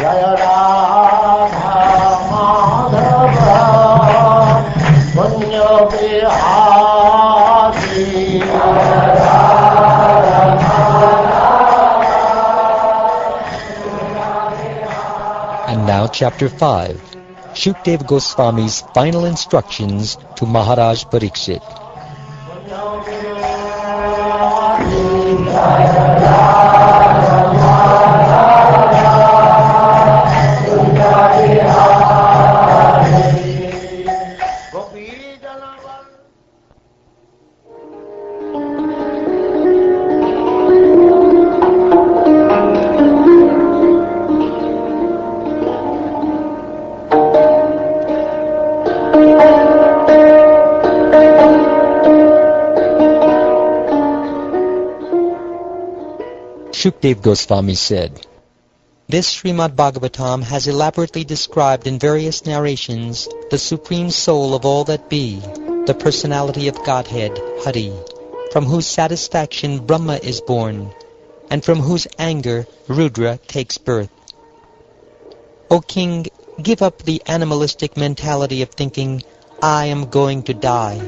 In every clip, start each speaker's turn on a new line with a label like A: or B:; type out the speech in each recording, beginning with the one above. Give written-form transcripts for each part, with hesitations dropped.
A: Jaya Radha Madhava Punya Bihari Jaya Radha Madhava.
B: And now Chapter 5, Sukadeva Goswami's final instructions to Maharaja Pariksit. Sukadeva Goswami said, "This Srimad Bhagavatam has elaborately described in various narrations the Supreme Soul of all that be, the personality of Godhead, Hari, from whose satisfaction Brahma is born, and from whose anger Rudra takes birth. O King, give up the animalistic mentality of thinking, 'I am going to die.'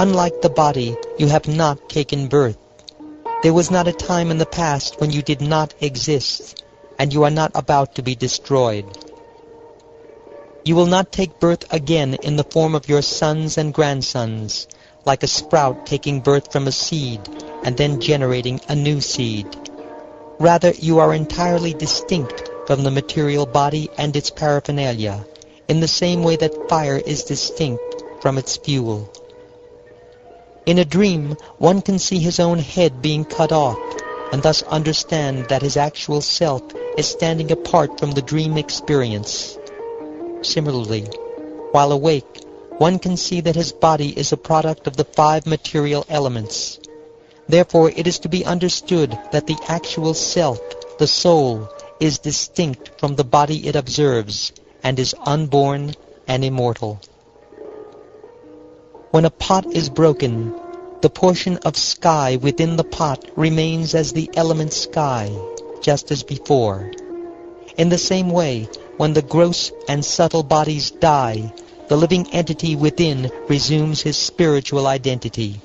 B: Unlike the body, you have not taken birth. There was not a time in the past when you did not exist, and you are not about to be destroyed. You will not take birth again in the form of your sons and grandsons, like a sprout taking birth from a seed and then generating a new seed. Rather, you are entirely distinct from the material body and its paraphernalia, in the same way that fire is distinct from its fuel. In a dream, one can see his own head being cut off, and thus understand that his actual self is standing apart from the dream experience. Similarly, while awake, one can see that his body is a product of the 5 material elements. Therefore, it is to be understood that the actual self, the soul, is distinct from the body it observes, and is unborn and immortal. When a pot is broken, the portion of sky within the pot remains as the element sky, just as before. In the same way, when the gross and subtle bodies die, the living entity within resumes his spiritual identity.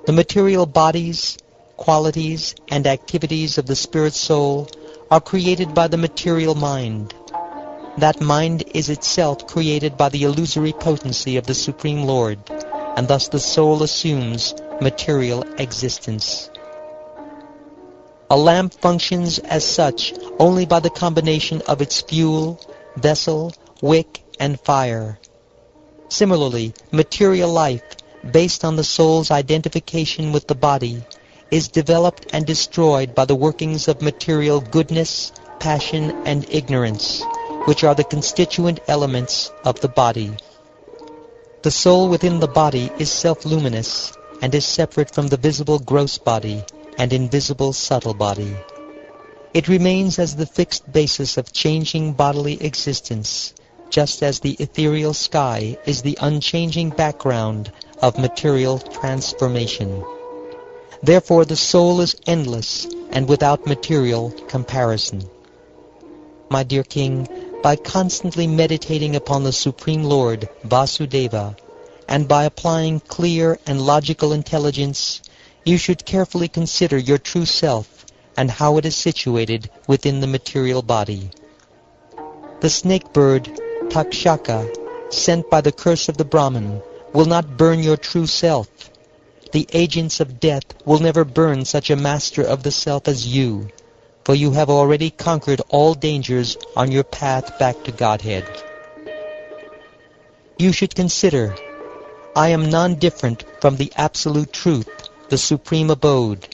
B: The material bodies, qualities, and activities of the spirit soul are created by the material mind. That mind is itself created by the illusory potency of the Supreme Lord, and thus the soul assumes material existence. A lamp functions as such only by the combination of its fuel, vessel, wick, and fire. Similarly, material life, based on the soul's identification with the body, is developed and destroyed by the workings of material goodness, passion, and ignorance, which are the constituent elements of the body. The soul within the body is self-luminous and is separate from the visible gross body and invisible subtle body. It remains as the fixed basis of changing bodily existence, just as the ethereal sky is the unchanging background of material transformation. Therefore the soul is endless and without material comparison. My dear King, by constantly meditating upon the Supreme Lord, Vasudeva, and by applying clear and logical intelligence, you should carefully consider your true self and how it is situated within the material body. The snake bird, Takshaka, sent by the curse of the Brahmin, will not burn your true self. The agents of death will never burn such a master of the self as you, for you have already conquered all dangers on your path back to Godhead. You should consider, I am non-different from the Absolute Truth, the Supreme Abode,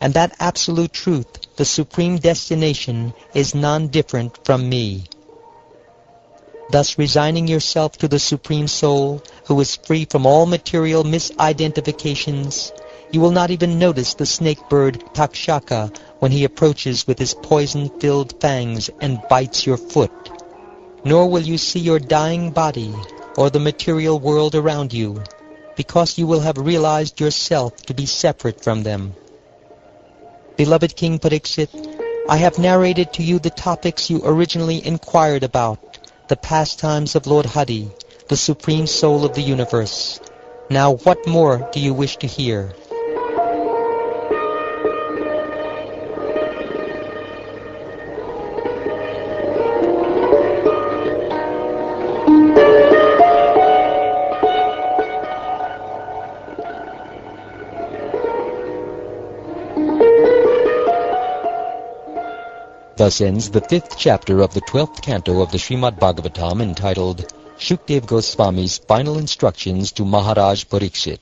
B: and that Absolute Truth, the Supreme Destination, is non-different from me. Thus resigning yourself to the Supreme Soul, who is free from all material misidentifications, you will not even notice the snake bird Takshaka when he approaches with his poison-filled fangs and bites your foot. Nor will you see your dying body or the material world around you, because you will have realized yourself to be separate from them. Beloved King Pariksit, I have narrated to you the topics you originally inquired about, the pastimes of Lord Hari, the Supreme Soul of the universe. Now what more do you wish to hear? Thus ends the 5th chapter of the 12th canto of the Srimad Bhagavatam, entitled Sukadeva Goswami's Final Instructions to Maharaja Pariksit.